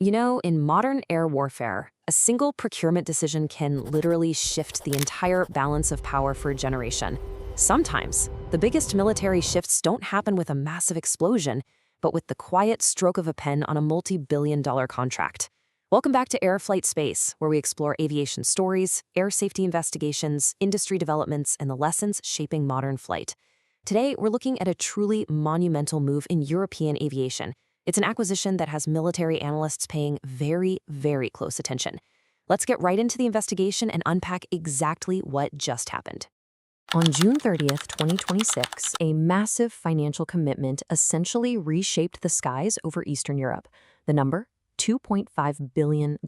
You know, in modern air warfare, a single procurement decision can literally shift the entire balance of power for a generation. Sometimes, the biggest military shifts don't happen with a massive explosion, but with the quiet stroke of a pen on a multi-billion-dollar contract. Welcome back to Air Flight Space, where we explore aviation stories, air safety investigations, industry developments, and the lessons shaping modern flight. Today, we're looking at a truly monumental move in European aviation. It's an acquisition that has military analysts paying very, very close attention. Let's get right into the investigation and unpack exactly what just happened. On June 30th, 2026, a massive financial commitment essentially reshaped the skies over Eastern Europe. The number? $2.5 billion.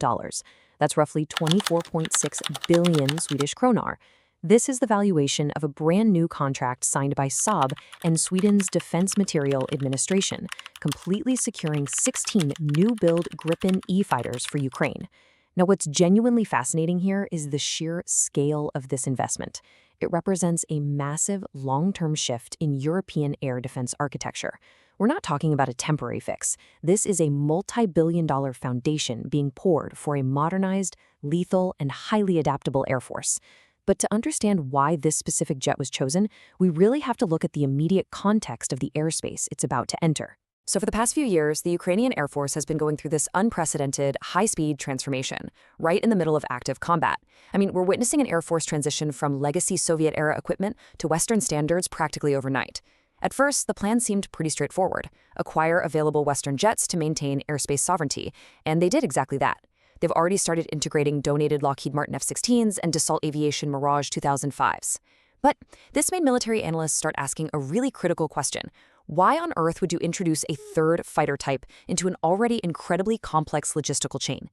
That's roughly 24.6 billion Swedish kronar. This is the valuation of a brand new contract signed by Saab and Sweden's Defense Material Administration, completely securing 16 new-build Gripen E fighters for Ukraine. Now, what's genuinely fascinating here is the sheer scale of this investment. It represents a massive long-term shift in European air defense architecture. We're not talking about a temporary fix. This is a multi-billion-dollar foundation being poured for a modernized, lethal, and highly adaptable air force. But to understand why this specific jet was chosen, we really have to look at the immediate context of the airspace it's about to enter. So for the past few years, the Ukrainian Air Force has been going through this unprecedented, high-speed transformation, right in the middle of active combat. I mean, we're witnessing an Air Force transition from legacy Soviet-era equipment to Western standards practically overnight. At first, the plan seemed pretty straightforward: acquire available Western jets to maintain airspace sovereignty, and they did exactly that. They've already started integrating donated Lockheed Martin F-16s and Dassault Aviation Mirage 2005s. But this made military analysts start asking a really critical question. Why on earth would you introduce a third fighter type into an already incredibly complex logistical chain?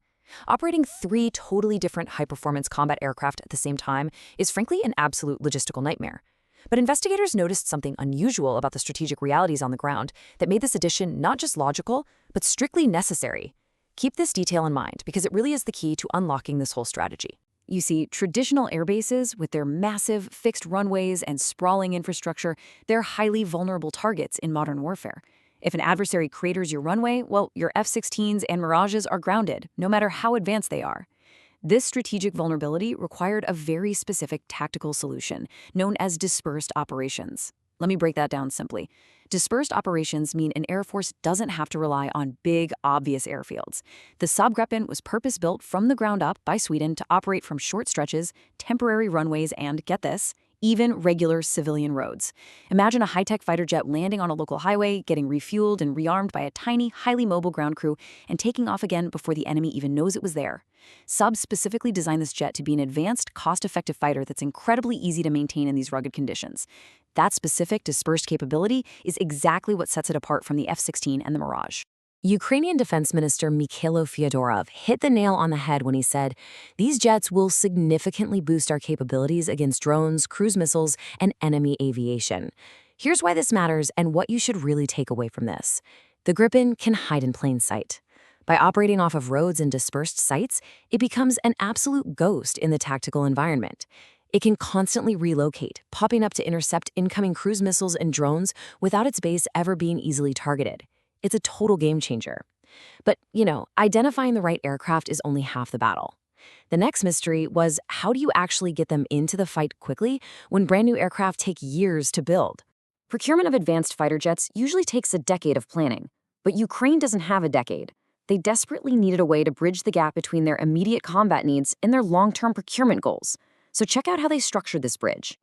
Operating three totally different high-performance combat aircraft at the same time is frankly an absolute logistical nightmare. But investigators noticed something unusual about the strategic realities on the ground that made this addition not just logical, but strictly necessary. Keep this detail in mind because it really is the key to unlocking this whole strategy. You see, traditional air bases, with their massive fixed runways and sprawling infrastructure, they're highly vulnerable targets in modern warfare. If an adversary craters your runway, well, your F-16s and Mirages are grounded, no matter how advanced they are. This strategic vulnerability required a very specific tactical solution, known as dispersed operations. Let me break that down simply. Dispersed operations mean an Air Force doesn't have to rely on big, obvious airfields. The Saab Gripen was purpose-built from the ground up by Sweden to operate from short stretches, temporary runways, and, get this, even regular civilian roads. Imagine a high-tech fighter jet landing on a local highway, getting refueled and rearmed by a tiny, highly mobile ground crew, and taking off again before the enemy even knows it was there. Saab specifically designed this jet to be an advanced, cost-effective fighter that's incredibly easy to maintain in these rugged conditions. That specific dispersed capability is exactly what sets it apart from the F-16 and the Mirage. Ukrainian Defense Minister Mikhailo Fyodorov hit the nail on the head when he said, "These jets will significantly boost our capabilities against drones, cruise missiles, and enemy aviation." Here's why this matters and what you should really take away from this. The Gripen can hide in plain sight. By operating off of roads and dispersed sites, it becomes an absolute ghost in the tactical environment. It can constantly relocate, popping up to intercept incoming cruise missiles and drones without its base ever being easily targeted. It's a total game changer. But, identifying the right aircraft is only half the battle. The next mystery was, how do you actually get them into the fight quickly when brand new aircraft take years to build? Procurement of advanced fighter jets usually takes a decade of planning, but Ukraine doesn't have a decade. They desperately needed a way to bridge the gap between their immediate combat needs and their long-term procurement goals. So check out how they structured this bridge.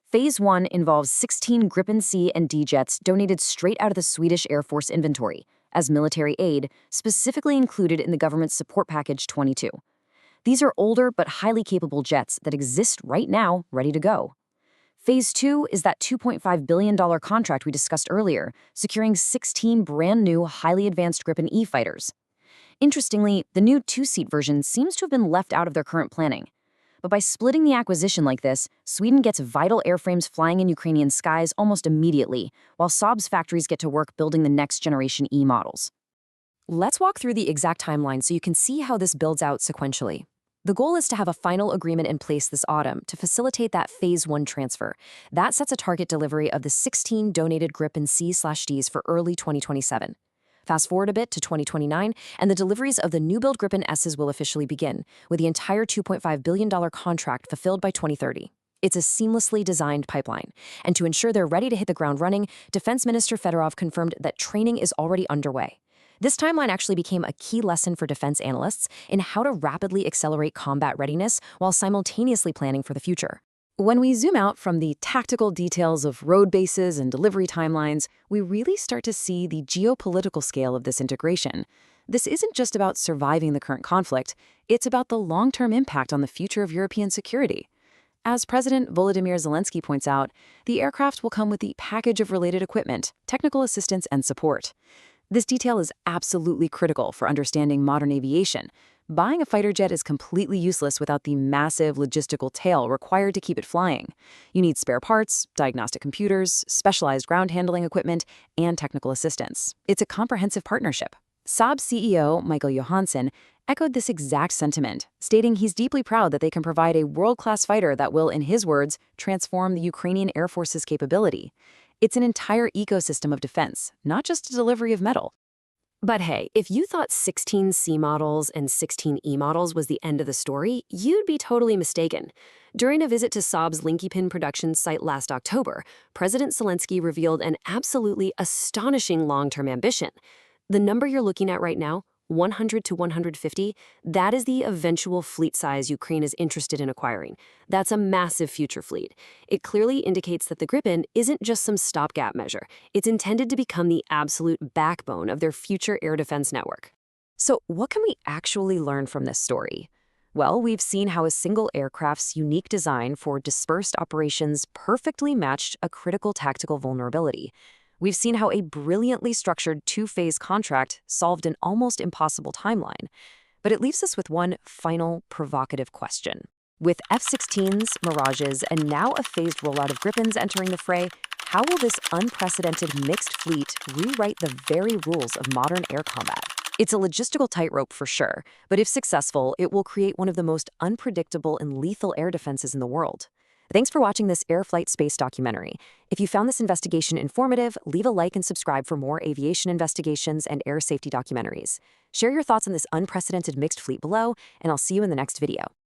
Phase 1 involves 16 Gripen C and D jets donated straight out of the Swedish Air Force inventory as military aid, specifically included in the government's Support Package 22. These are older but highly capable jets that exist right now, ready to go. Phase 2 is that $2.5 billion contract we discussed earlier, securing 16 brand new, highly advanced Gripen E fighters. Interestingly, the new two-seat version seems to have been left out of their current planning. But by splitting the acquisition like this, Sweden gets vital airframes flying in Ukrainian skies almost immediately, while Saab's factories get to work building the next-generation E models. Let's walk through the exact timeline so you can see how this builds out sequentially. The goal is to have a final agreement in place this autumn to facilitate that Phase 1 transfer. That sets a target delivery of the 16 donated Gripen C/Ds for early 2027. Fast forward a bit to 2029, and the deliveries of the new-build Gripen S's will officially begin, with the entire $2.5 billion contract fulfilled by 2030. It's a seamlessly designed pipeline, and to ensure they're ready to hit the ground running, Defense Minister Fedorov confirmed that training is already underway. This timeline actually became a key lesson for defense analysts in how to rapidly accelerate combat readiness while simultaneously planning for the future. When we zoom out from the tactical details of road bases and delivery timelines, we really start to see the geopolitical scale of this integration. This isn't just about surviving the current conflict, it's about the long-term impact on the future of European security. As President Volodymyr Zelensky points out, the aircraft will come with the package of related equipment, technical assistance, and support. This detail is absolutely critical for understanding modern aviation. Buying a fighter jet is completely useless without the massive logistical tail required to keep it flying. You need spare parts, diagnostic computers, specialized ground handling equipment, and technical assistance. It's a comprehensive partnership. Saab CEO Michael Johansson echoed this exact sentiment, stating he's deeply proud that they can provide a world-class fighter that will, in his words, transform the Ukrainian Air Force's capability. It's an entire ecosystem of defense, not just a delivery of metal. But hey, if you thought 16C models and 16E models was the end of the story, you'd be totally mistaken. During a visit to Saab's Linkypin production site last October, President Zelensky revealed an absolutely astonishing long-term ambition. The number you're looking at right now, 100 to 150, that is the eventual fleet size Ukraine is interested in acquiring. That's a massive future fleet. It clearly indicates that the Gripen isn't just some stopgap measure. It's intended to become the absolute backbone of their future air defense network. So what can we actually learn from this story? Well, we've seen how a single aircraft's unique design for dispersed operations perfectly matched a critical tactical vulnerability. We've seen how a brilliantly structured two-phase contract solved an almost impossible timeline. But it leaves us with one final provocative question. With F-16s, Mirages, and now a phased rollout of Gripens entering the fray, how will this unprecedented mixed fleet rewrite the very rules of modern air combat? It's a logistical tightrope for sure, but if successful, it will create one of the most unpredictable and lethal air defenses in the world. Thanks for watching this Air Flight Space documentary. If you found this investigation informative, leave a like and subscribe for more aviation investigations and air safety documentaries. Share your thoughts on this unprecedented mixed fleet below, and I'll see you in the next video.